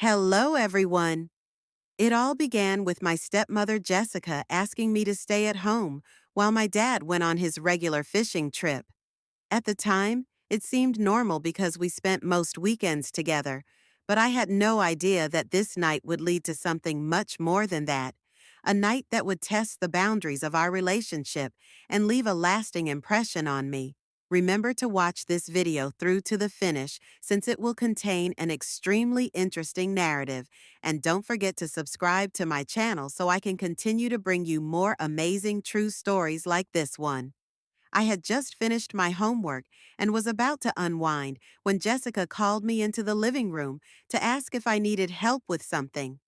Hello, everyone. It all began with my stepmother Jessica asking me to stay at home while my dad went on his regular fishing trip. At the time, it seemed normal because we spent most weekends together, but I had no idea that this night would lead to something much more than that. A night that would test the boundaries of our relationship and leave a lasting impression on me. Remember to watch this video through to the finish since it will contain an extremely interesting narrative. And don't forget to subscribe to my channel so I can continue to bring you more amazing true stories like this one. I had just finished my homework and was about to unwind when Jessica called me into the living room to ask if I needed help with something.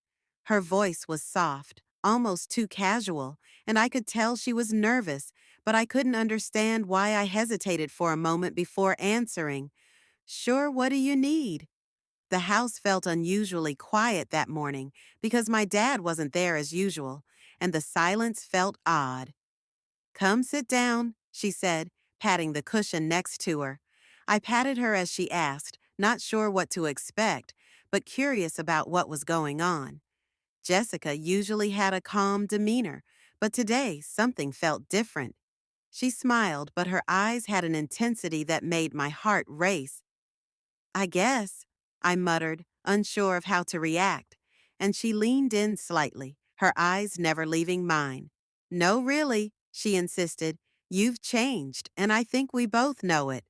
Her voice was soft, almost too casual, and I could tell she was nervous, but I couldn't understand why I hesitated for a moment before answering. Sure, what do you need? The house felt unusually quiet that morning because my dad wasn't there as usual, and the silence felt odd. Come sit down, she said, patting the cushion next to her. I patted her as she asked, not sure what to expect, but curious about what was going on. Jessica usually had a calm demeanor, but today something felt different. She smiled, but her eyes had an intensity that made my heart race. I guess, I muttered, unsure of how to react, and she leaned in slightly, her eyes never leaving mine. No, really, she insisted. You've changed, and I think we both know it.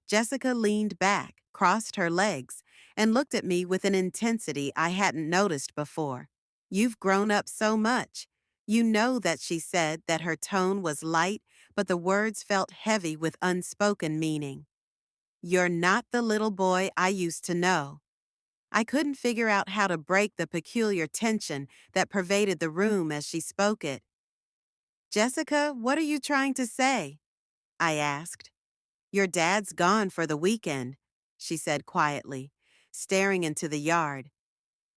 Jessica leaned back, crossed her legs, and looked at me with an intensity I hadn't noticed before. You've grown up so much. You know that she said that her tone was light, but the words felt heavy with unspoken meaning. You're not the little boy I used to know. I couldn't figure out how to break the peculiar tension that pervaded the room as she spoke it. Jessica, what are you trying to say? I asked. Your dad's gone for the weekend, she said quietly, staring into the yard.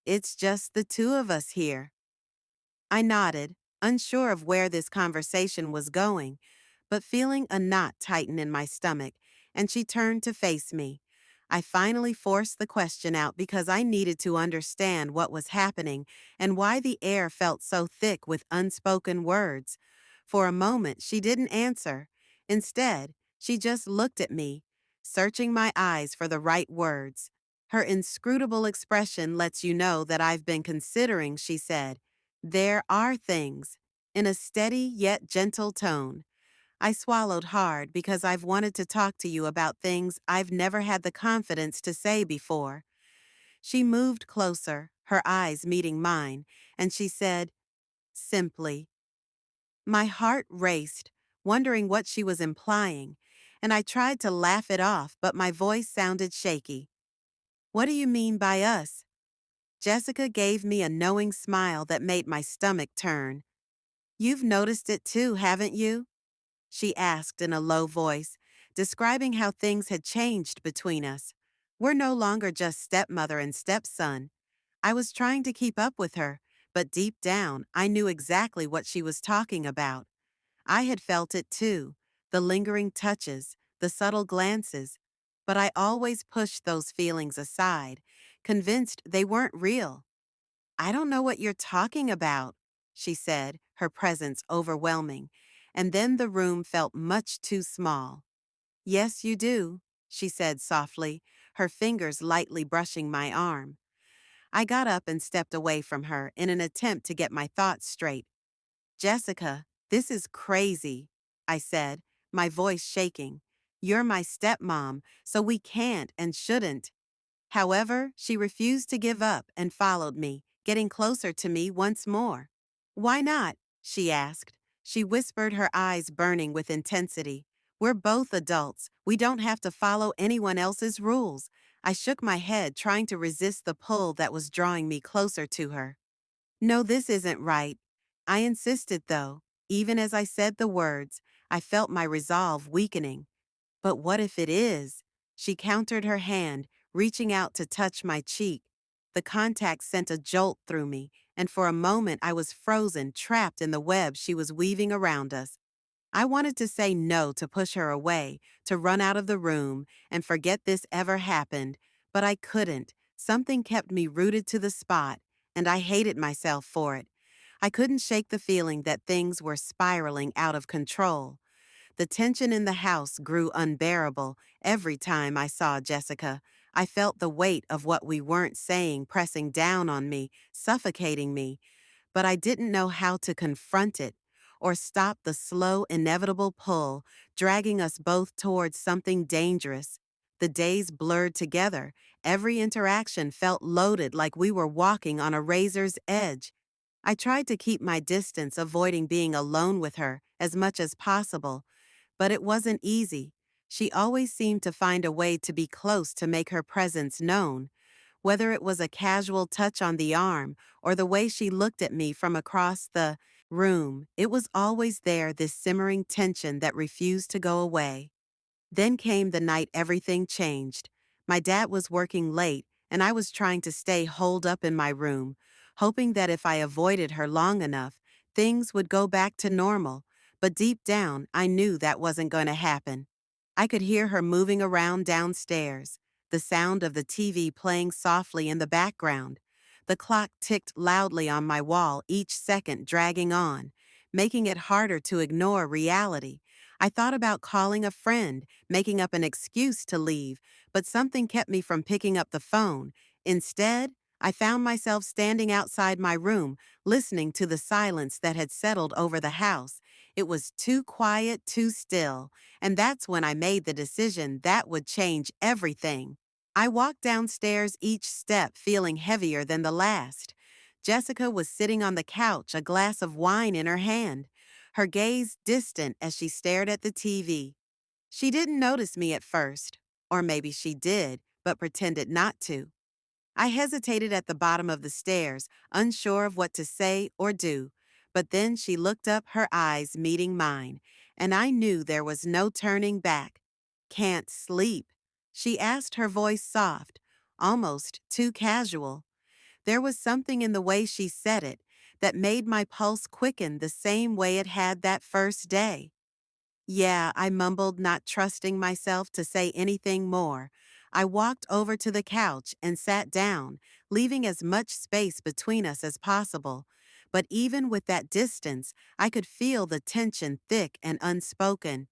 It's just the two of us here. I nodded, unsure of where this conversation was going, but feeling a knot tighten in my stomach, and she turned to face me. I finally forced the question out because I needed to understand what was happening and why the air felt so thick with unspoken words. For a moment, she didn't answer. Instead, she just looked at me, searching my eyes for the right words. Her inscrutable expression lets you know that I've been considering, she said. There are things, in a steady yet gentle tone. I swallowed hard because I've wanted to talk to you about things I've never had the confidence to say before. She moved closer, her eyes meeting mine, and she said, simply. My heart raced, wondering what she was implying, and I tried to laugh it off, but my voice sounded shaky. What do you mean by us? Jessica gave me a knowing smile that made my stomach turn. You've noticed it too, haven't you? She asked in a low voice, describing how things had changed between us. We're no longer just stepmother and stepson. I was trying to keep up with her, but deep down, I knew exactly what she was talking about. I had felt it too, the lingering touches, the subtle glances, but I always pushed those feelings aside, convinced they weren't real. I don't know what you're talking about, she said, her presence overwhelming, and then the room felt much too small. Yes, you do, she said softly, her fingers lightly brushing my arm. I got up and stepped away from her in an attempt to get my thoughts straight. Jessica, this is crazy, I said, my voice shaking. You're my stepmom, so we can't and shouldn't. However, she refused to give up and followed me, getting closer to me once more. Why not? She asked. She whispered, her eyes burning with intensity. We're both adults. We don't have to follow anyone else's rules. I shook my head, trying to resist the pull that was drawing me closer to her. No, this isn't right. I insisted, though. Even as I said the words, I felt my resolve weakening. But what if it is? She countered her hand, reaching out to touch my cheek. The contact sent a jolt through me, and for a moment I was frozen, trapped in the web she was weaving around us. I wanted to say no, to push her away, to run out of the room and forget this ever happened, but I couldn't. Something kept me rooted to the spot, and I hated myself for it. I couldn't shake the feeling that things were spiraling out of control. The tension in the house grew unbearable every time I saw Jessica. I felt the weight of what we weren't saying pressing down on me, suffocating me, but I didn't know how to confront it or stop the slow, inevitable pull, dragging us both towards something dangerous. The days blurred together. Every interaction felt loaded like we were walking on a razor's edge. I tried to keep my distance, avoiding being alone with her as much as possible, but it wasn't easy. She always seemed to find a way to be close to make her presence known. Whether it was a casual touch on the arm or the way she looked at me from across the room, it was always there, this simmering tension that refused to go away. Then came the night everything changed. My dad was working late, and I was trying to stay holed up in my room, hoping that if I avoided her long enough, things would go back to normal. But deep down, I knew that wasn't going to happen. I could hear her moving around downstairs, the sound of the TV playing softly in the background. The clock ticked loudly on my wall, each second dragging on, making it harder to ignore reality. I thought about calling a friend, making up an excuse to leave, but something kept me from picking up the phone. Instead, I found myself standing outside my room, listening to the silence that had settled over the house. It was too quiet, too still, and that's when I made the decision that would change everything. I walked downstairs, each step feeling heavier than the last. Jessica was sitting on the couch, a glass of wine in her hand, her gaze distant as she stared at the TV. She didn't notice me at first, or maybe she did, but pretended not to. I hesitated at the bottom of the stairs, unsure of what to say or do, but then she looked up, her eyes meeting mine, and I knew there was no turning back. "Can't sleep?" she asked, her voice soft, almost too casual. There was something in the way she said it that made my pulse quicken the same way it had that first day. "Yeah," I mumbled, not trusting myself to say anything more. I walked over to the couch and sat down, leaving as much space between us as possible. But even with that distance, I could feel the tension thick and unspoken.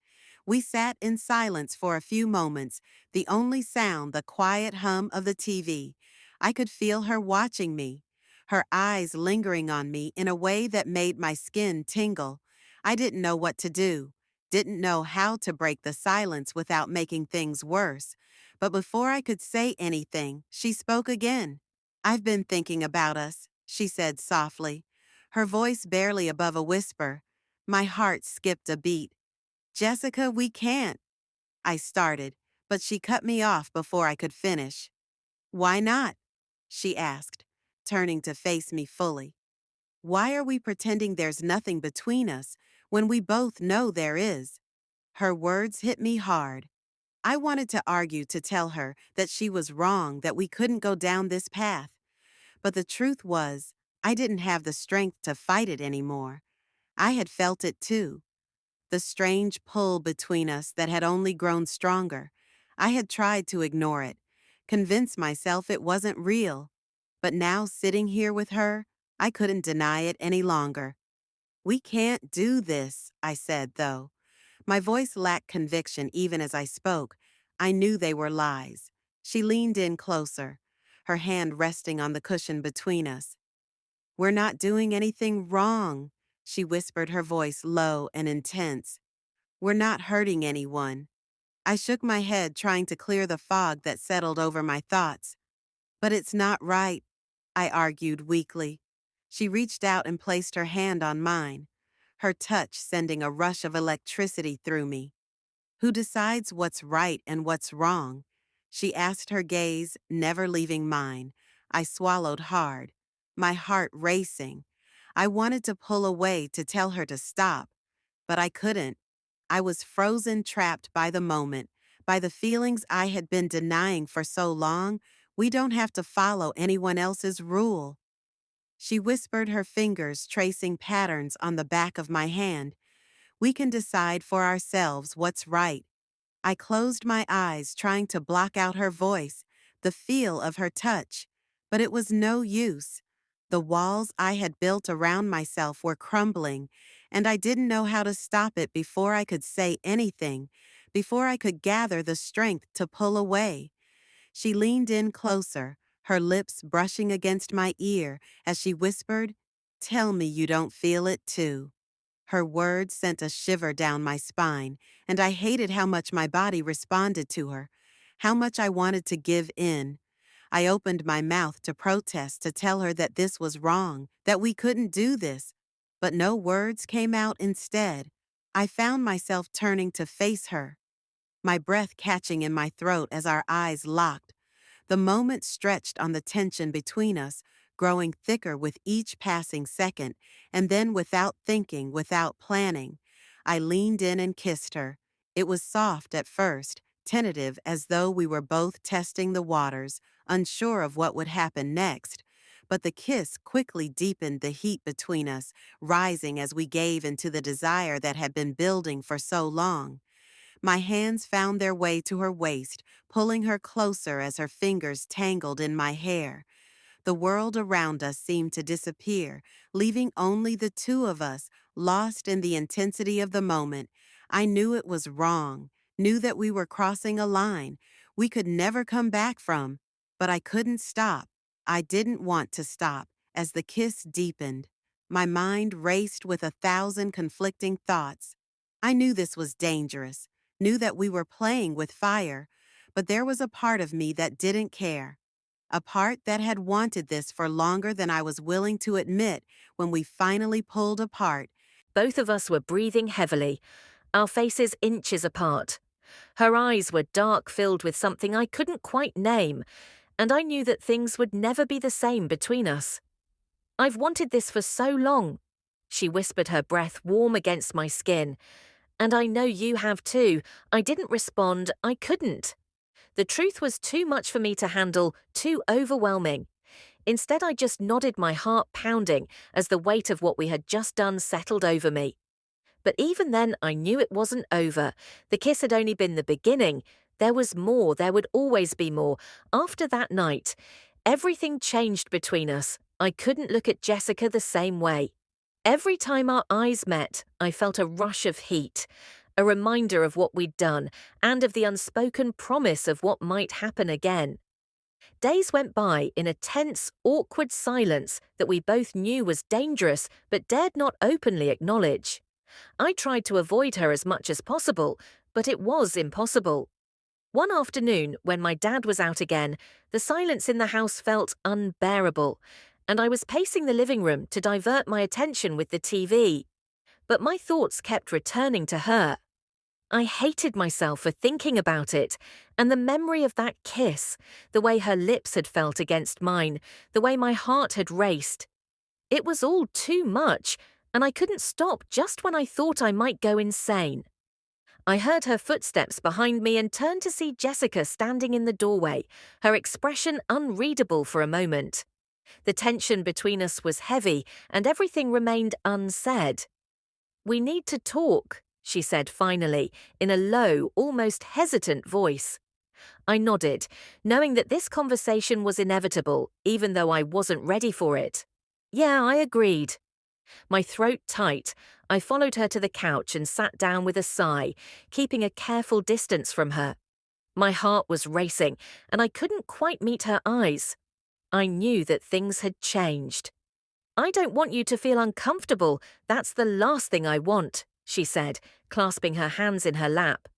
We sat in silence for a few moments, the only sound the quiet hum of the TV. I could feel her watching me, her eyes lingering on me in a way that made my skin tingle. I didn't know what to do. Didn't know how to break the silence without making things worse. But before I could say anything, she spoke again. "I've been thinking about us," she said softly, her voice barely above a whisper. My heart skipped a beat. "Jessica, we can't," I started, but she cut me off before I could finish. "Why not?" she asked, turning to face me fully. "Why are we pretending there's nothing between us when we both know there is?" Her words hit me hard. I wanted to argue, to tell her that she was wrong, that we couldn't go down this path. But the truth was, I didn't have the strength to fight it anymore. I had felt it too, the strange pull between us that had only grown stronger. I had tried to ignore it, convince myself it wasn't real. But now, sitting here with her, I couldn't deny it any longer. "We can't do this," I said, though. My voice lacked conviction even as I spoke. I knew they were lies. She leaned in closer, her hand resting on the cushion between us. "We're not doing anything wrong," she whispered, her voice low and intense. "We're not hurting anyone." I shook my head, trying to clear the fog that settled over my thoughts. "But it's not right," I argued weakly. She reached out and placed her hand on mine, her touch sending a rush of electricity through me. "Who decides what's right and what's wrong?" she asked, her gaze never leaving mine. I swallowed hard, my heart racing. I wanted to pull away, to tell her to stop, but I couldn't. I was frozen, trapped by the moment, by the feelings I had been denying for so long. "We don't have to follow anyone else's rule." She whispered, her fingers tracing patterns on the back of my hand. "We can decide for ourselves what's right." I closed my eyes, trying to block out her voice, the feel of her touch. But it was no use. The walls I had built around myself were crumbling, and I didn't know how to stop it before I could say anything, before I could gather the strength to pull away. She leaned in closer, her lips brushing against my ear as she whispered, "Tell me you don't feel it too." Her words sent a shiver down my spine, and I hated how much my body responded to her, how much I wanted to give in. I opened my mouth to protest, to tell her that this was wrong, that we couldn't do this, but no words came out instead. I found myself turning to face her, my breath catching in my throat as our eyes locked. The moment stretched on the tension between us, growing thicker with each passing second, and then without thinking, without planning, I leaned in and kissed her. It was soft at first, tentative as though we were both testing the waters, unsure of what would happen next. But the kiss quickly deepened the heat between us, rising as we gave into the desire that had been building for so long. My hands found their way to her waist, pulling her closer as her fingers tangled in my hair. The world around us seemed to disappear, leaving only the two of us, lost in the intensity of the moment. I knew it was wrong, knew that we were crossing a line we could never come back from, but I couldn't stop. I didn't want to stop. As the kiss deepened, my mind raced with 1,000 conflicting thoughts. I knew this was dangerous, knew that we were playing with fire, but there was a part of me that didn't care. A part that had wanted this for longer than I was willing to admit. When we finally pulled apart, Both of us were breathing heavily, our faces inches apart. Her eyes were dark, filled with something I couldn't quite name, and I knew that things would never be the same between us. "I've wanted this for so long," she whispered, her breath warm against my skin. "And I know you have too." I didn't respond. I couldn't. The truth was too much for me to handle, too overwhelming. Instead, I just nodded, my heart pounding as the weight of what we had just done settled over me. But even then, I knew it wasn't over. The kiss had only been the beginning. There was more. There would always be more. After that night, everything changed between us. I couldn't look at Jessica the same way. Every time our eyes met, I felt a rush of heat, a reminder of what we'd done, and of the unspoken promise of what might happen again. Days went by in a tense, awkward silence that we both knew was dangerous but dared not openly acknowledge. I tried to avoid her as much as possible, but it was impossible. One afternoon, when my dad was out again, the silence in the house felt unbearable, and I was pacing the living room to divert my attention with the TV. But my thoughts kept returning to her. I hated myself for thinking about it, and the memory of that kiss, the way her lips had felt against mine, the way my heart had raced. It was all too much, and I couldn't stop just when I thought I might go insane. I heard her footsteps behind me and turned to see Jessica standing in the doorway, her expression unreadable for a moment. The tension between us was heavy, and everything remained unsaid. "We need to talk," she said finally, in a low, almost hesitant voice. I nodded, knowing that this conversation was inevitable, even though I wasn't ready for it. Yeah, I agreed. My throat tight, I followed her to the couch and sat down with a sigh, keeping a careful distance from her. My heart was racing, and I couldn't quite meet her eyes. I knew that things had changed. "I don't want you to feel uncomfortable. That's the last thing I want," she said, clasping her hands in her lap.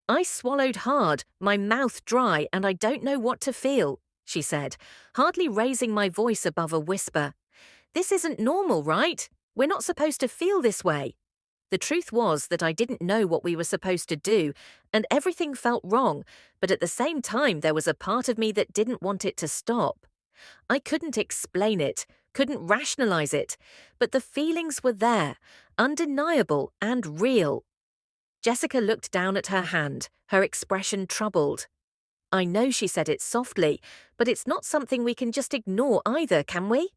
I swallowed hard, my mouth dry, and "I don't know what to feel," she said, hardly raising my voice above a whisper. "This isn't normal, right? We're not supposed to feel this way." The truth was that I didn't know what we were supposed to do, and everything felt wrong, but at the same time there was a part of me that didn't want it to stop. I couldn't explain it, couldn't rationalize it, but the feelings were there, undeniable and real. Jessica looked down at her hand, her expression troubled. "I know," she said it softly, "but it's not something we can just ignore either, can we?"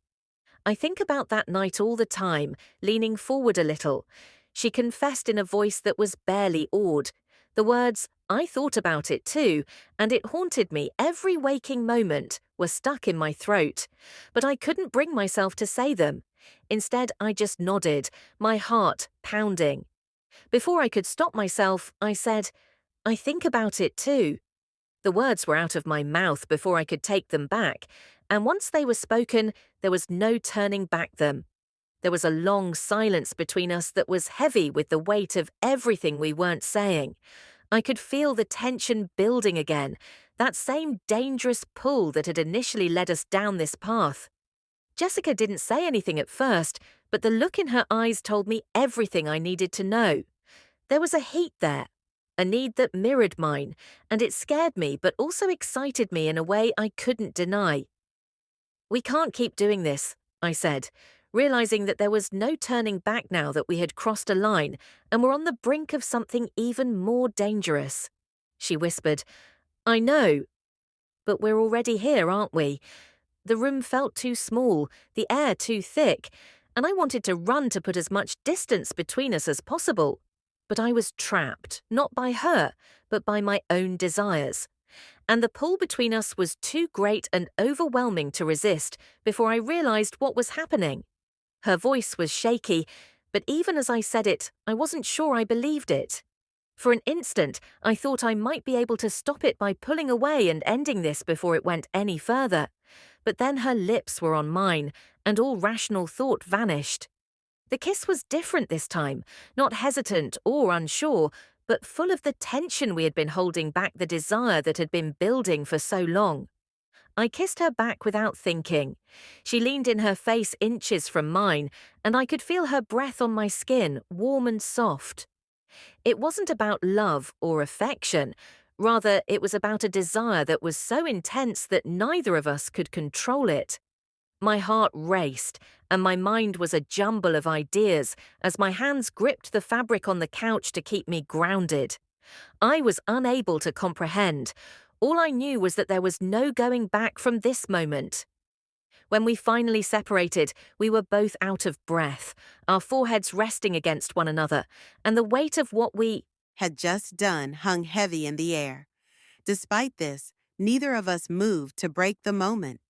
I think about that night all the time, leaning forward a little. She confessed in a voice that was barely awed. The words, "I thought about it too, and it haunted me every waking moment," were stuck in my throat, but I couldn't bring myself to say them. Instead, I just nodded, my heart pounding. Before I could stop myself, I said, "I think about it too." The words were out of my mouth before I could take them back, and once they were spoken, there was no turning back them. There was a long silence between us that was heavy with the weight of everything we weren't saying. I could feel the tension building again, that same dangerous pull that had initially led us down this path. Jessica didn't say anything at first, but the look in her eyes told me everything I needed to know. There was a heat there, a need that mirrored mine, and it scared me but also excited me in a way I couldn't deny. "We can't keep doing this," I said, realizing that there was no turning back now that we had crossed a line and were on the brink of something even more dangerous. She whispered, "I know, but we're already here, aren't we?" The room felt too small, the air too thick, and I wanted to run to put as much distance between us as possible. But I was trapped, not by her, but by my own desires. And the pull between us was too great and overwhelming to resist before I realized what was happening. Her voice was shaky, but even as I said it, I wasn't sure I believed it. For an instant, I thought I might be able to stop it by pulling away and ending this before it went any further. But then her lips were on mine, and all rational thought vanished. The kiss was different this time, not hesitant or unsure, but full of the tension we had been holding back the desire that had been building for so long. I kissed her back without thinking. She leaned in, her face inches from mine, and I could feel her breath on my skin, warm and soft. It wasn't about love or affection. Rather, it was about a desire that was so intense that neither of us could control it. My heart raced, and my mind was a jumble of ideas as my hands gripped the fabric on the couch to keep me grounded. I was unable to comprehend. All I knew was that there was no going back from this moment. When we finally separated, we were both out of breath, our foreheads resting against one another, and the weight of what we had just done hung heavy in the air. Despite this, neither of us moved to break the moment.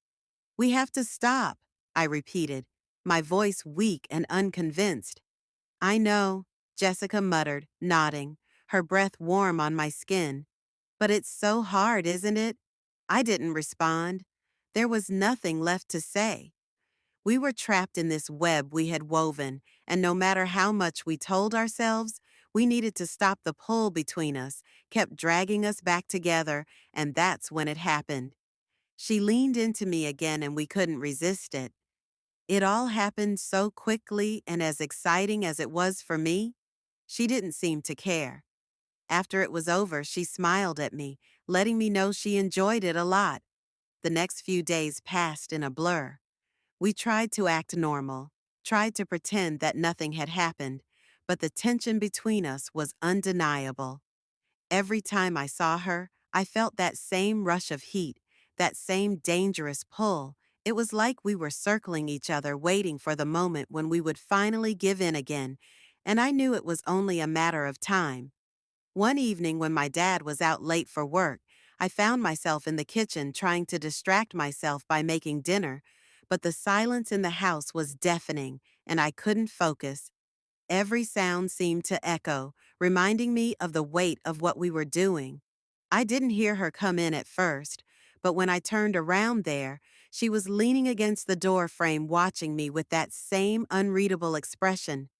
"We have to stop," I repeated, my voice weak and unconvinced. "I know," Jessica muttered, nodding, her breath warm on my skin. "But it's so hard, isn't it?" I didn't respond. There was nothing left to say. We were trapped in this web we had woven, and no matter how much we told ourselves, we needed to stop the pull between us, kept dragging us back together, and that's when it happened. She leaned into me again and we couldn't resist it. It all happened so quickly, and as exciting as it was for me, she didn't seem to care. After it was over, she smiled at me, letting me know she enjoyed it a lot. The next few days passed in a blur. We tried to act normal, tried to pretend that nothing had happened, but the tension between us was undeniable. Every time I saw her, I felt that same rush of heat, that same dangerous pull. It was like we were circling each other, waiting for the moment when we would finally give in again, and I knew it was only a matter of time. One evening when my dad was out late for work, I found myself in the kitchen trying to distract myself by making dinner, but the silence in the house was deafening, and I couldn't focus. Every sound seemed to echo, reminding me of the weight of what we were doing. I didn't hear her come in at first, but when I turned around there, she was leaning against the door frame watching me with that same unreadable expression.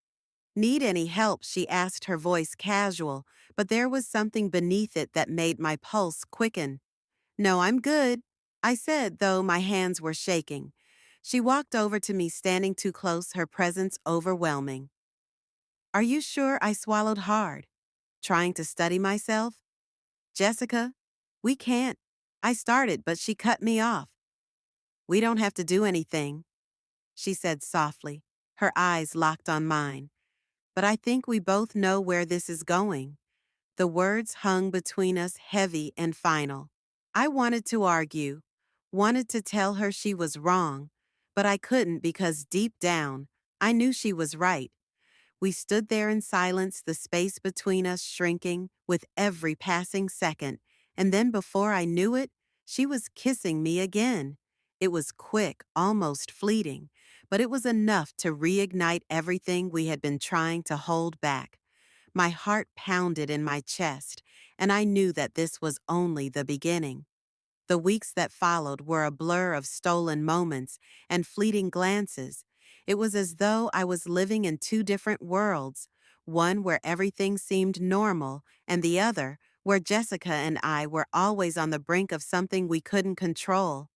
"Need any help?" she asked, her voice casual, but there was something beneath it that made my pulse quicken. "No, I'm good," I said, though my hands were shaking. She walked over to me, standing too close, her presence overwhelming. "Are you sure?" I swallowed hard. "Trying to study myself?" "Jessica, we can't." I started, but she cut me off. "We don't have to do anything," she said softly, her eyes locked on mine. "But I think we both know where this is going." The words hung between us, heavy and final. I wanted to argue, wanted to tell her she was wrong, but I couldn't because deep down, I knew she was right. We stood there in silence, the space between us shrinking with every passing second, and then before I knew it, she was kissing me again. It was quick, almost fleeting, but it was enough to reignite everything we had been trying to hold back. My heart pounded in my chest, and I knew that this was only the beginning. The weeks that followed were a blur of stolen moments and fleeting glances. It was as though I was living in two different worlds, one where everything seemed normal, and the other where Jessica and I were always on the brink of something we couldn't control.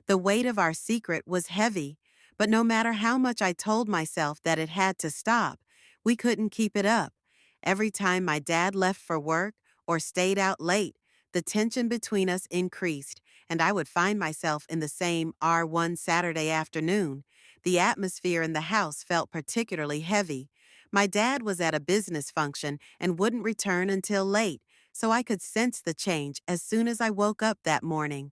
The weight of our secret was heavy, but no matter how much I told myself that it had to stop, we couldn't keep it up. Every time my dad left for work or stayed out late, the tension between us increased, and I would find myself in the same R1 Saturday afternoon. The atmosphere in the house felt particularly heavy. My dad was at a business function and wouldn't return until late, so I could sense the change as soon as I woke up that morning.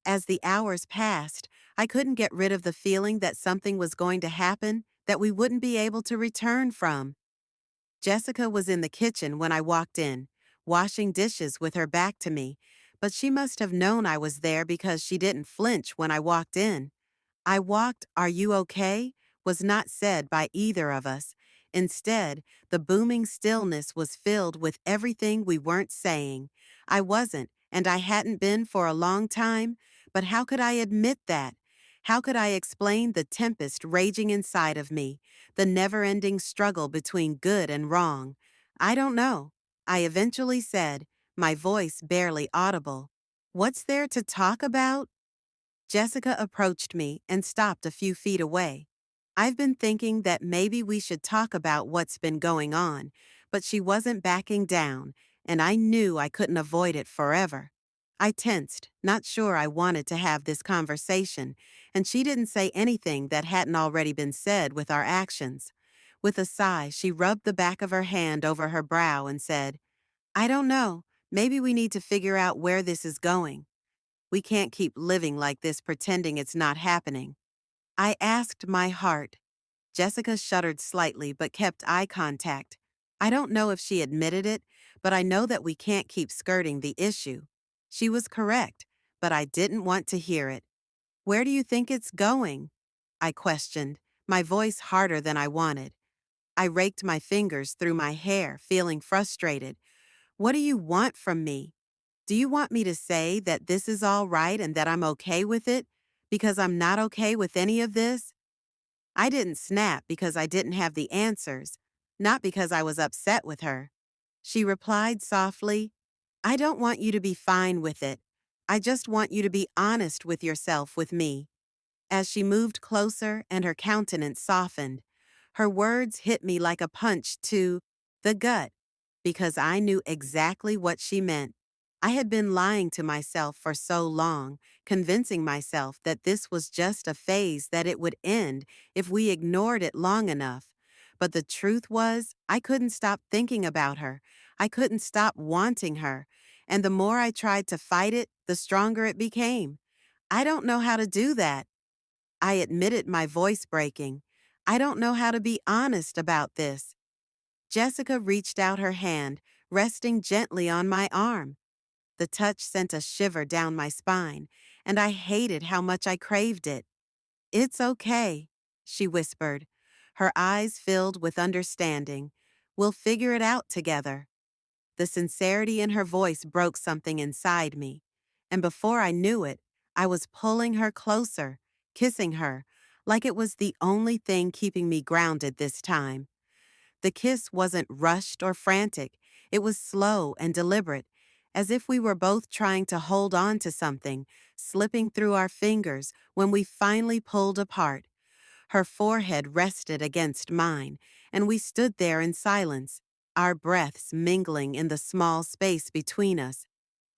As the hours passed, I couldn't get rid of the feeling that something was going to happen that we wouldn't be able to return from. Jessica was in the kitchen when I walked in, washing dishes with her back to me, but she must have known I was there because she didn't flinch when I walked in. I walked, "Are you okay?" was not said by either of us. Instead, the booming stillness was filled with everything we weren't saying. I wasn't, and I hadn't been for a long time, but how could I admit that? How could I explain the tempest raging inside of me, the never-ending struggle between good and wrong? I don't know. I eventually said, my voice barely audible. "What's there to talk about?" Jessica approached me and stopped a few feet away. "I've been thinking that maybe we should talk about what's been going on," but she wasn't backing down, and I knew I couldn't avoid it forever. I tensed, not sure I wanted to have this conversation, and she didn't say anything that hadn't already been said with our actions. With a sigh, she rubbed the back of her hand over her brow and said, "I don't know. Maybe we need to figure out where this is going. We can't keep living like this pretending it's not happening." I asked my heart. Jessica shuddered slightly but kept eye contact. I don't know if she admitted it, but I know that we can't keep skirting the issue. She was correct, but I didn't want to hear it. "Where do you think it's going?" I questioned, my voice harder than I wanted. I raked my fingers through my hair, feeling frustrated. "What do you want from me? Do you want me to say that this is all right and that I'm okay with it? Because I'm not okay with any of this?" I didn't snap because I didn't have the answers, not because I was upset with her. She replied softly, "I don't want you to be fine with it. I just want you to be honest with yourself with me." As she moved closer and her countenance softened, her words hit me like a punch to the gut because I knew exactly what she meant. I had been lying to myself for so long, convincing myself that this was just a phase that it would end if we ignored it long enough. But the truth was, I couldn't stop thinking about her. I couldn't stop wanting her. And the more I tried to fight it, the stronger it became. "I don't know how to do that." I admitted, my voice breaking. "I don't know how to be honest about this." Jessica reached out her hand, resting gently on my arm. The touch sent a shiver down my spine, and I hated how much I craved it. "It's okay," she whispered, her eyes filled with understanding. "We'll figure it out together." The sincerity in her voice broke something inside me, and before I knew it, I was pulling her closer, kissing her, like it was the only thing keeping me grounded this time. The kiss wasn't rushed or frantic, it was slow and deliberate, as if we were both trying to hold on to something, slipping through our fingers when we finally pulled apart. Her forehead rested against mine, and we stood there in silence, our breaths mingling in the small space between us.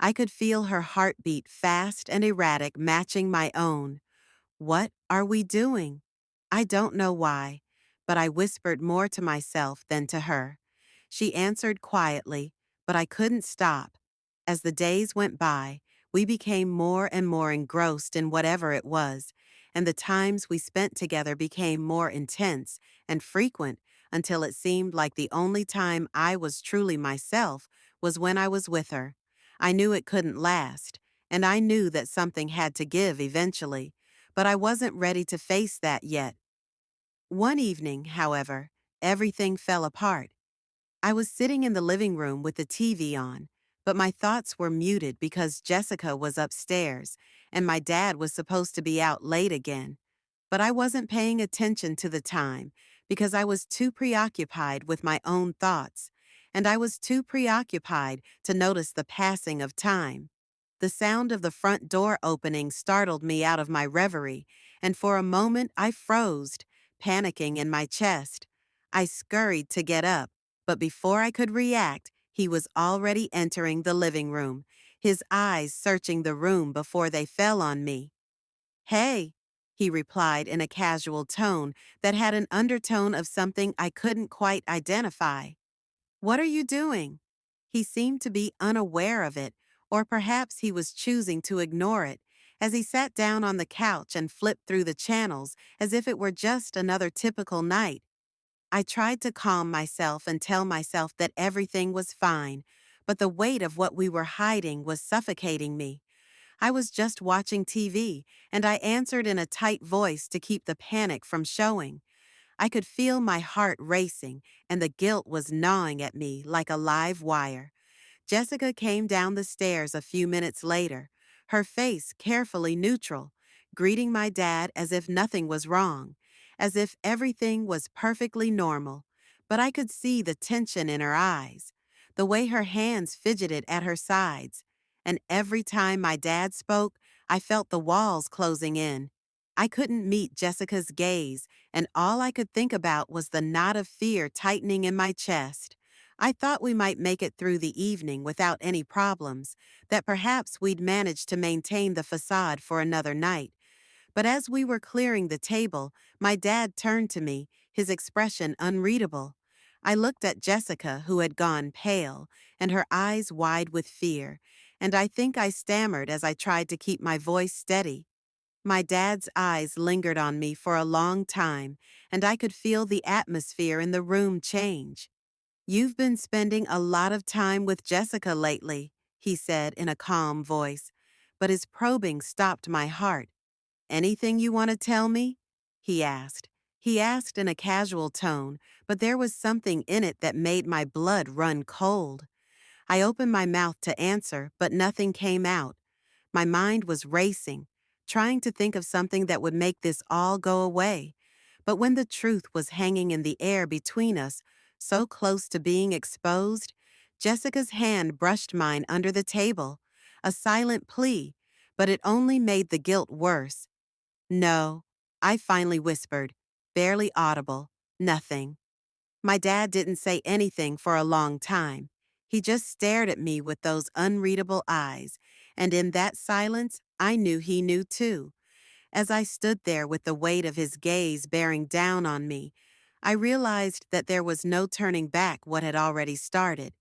I could feel her heartbeat fast and erratic, matching my own. "What are we doing?" I don't know why, but I whispered more to myself than to her. She answered quietly, but I couldn't stop. As the days went by, we became more and more engrossed in whatever it was, and the times we spent together became more intense and frequent until it seemed like the only time I was truly myself was when I was with her. I knew it couldn't last, and I knew that something had to give eventually, but I wasn't ready to face that yet. One evening, however, everything fell apart. I was sitting in the living room with the TV on, but my thoughts were muted because Jessica was upstairs and my dad was supposed to be out late again. But I wasn't paying attention to the time because I was too preoccupied with my own thoughts, and I was too preoccupied to notice the passing of time. The sound of the front door opening startled me out of my reverie, and for a moment I froze, panicking in my chest. I scurried to get up, but before I could react, he was already entering the living room, his eyes searching the room before they fell on me. "Hey," he replied in a casual tone that had an undertone of something I couldn't quite identify. "What are you doing?" He seemed to be unaware of it, or perhaps he was choosing to ignore it, as he sat down on the couch and flipped through the channels as if it were just another typical night. I tried to calm myself and tell myself that everything was fine, but the weight of what we were hiding was suffocating me. I was just watching TV, and I answered in a tight voice to keep the panic from showing. I could feel my heart racing, and the guilt was gnawing at me like a live wire. Jessica came down the stairs a few minutes later, her face carefully neutral, greeting my dad as if nothing was wrong, as if everything was perfectly normal. But I could see the tension in her eyes, the way her hands fidgeted at her sides, and every time my dad spoke, I felt the walls closing in. I couldn't meet Jessica's gaze, and all I could think about was the knot of fear tightening in my chest. I thought we might make it through the evening without any problems, that perhaps we'd manage to maintain the facade for another night. But as we were clearing the table, my dad turned to me, his expression unreadable. I looked at Jessica, who had gone pale, and her eyes wide with fear, and I think I stammered as I tried to keep my voice steady. My dad's eyes lingered on me for a long time, and I could feel the atmosphere in the room change. "You've been spending a lot of time with Jessica lately," he said in a calm voice, but his probing stopped my heart. "Anything you want to tell me?" he asked. He asked in a casual tone, but there was something in it that made my blood run cold. I opened my mouth to answer, but nothing came out. My mind was racing, trying to think of something that would make this all go away. But when the truth was hanging in the air between us, so close to being exposed, Jessica's hand brushed mine under the table, a silent plea, but it only made the guilt worse. "No," I finally whispered, barely audible, "nothing." My dad didn't say anything for a long time. He just stared at me with those unreadable eyes, and in that silence, I knew he knew too. As I stood there with the weight of his gaze bearing down on me, I realized that there was no turning back what had already started.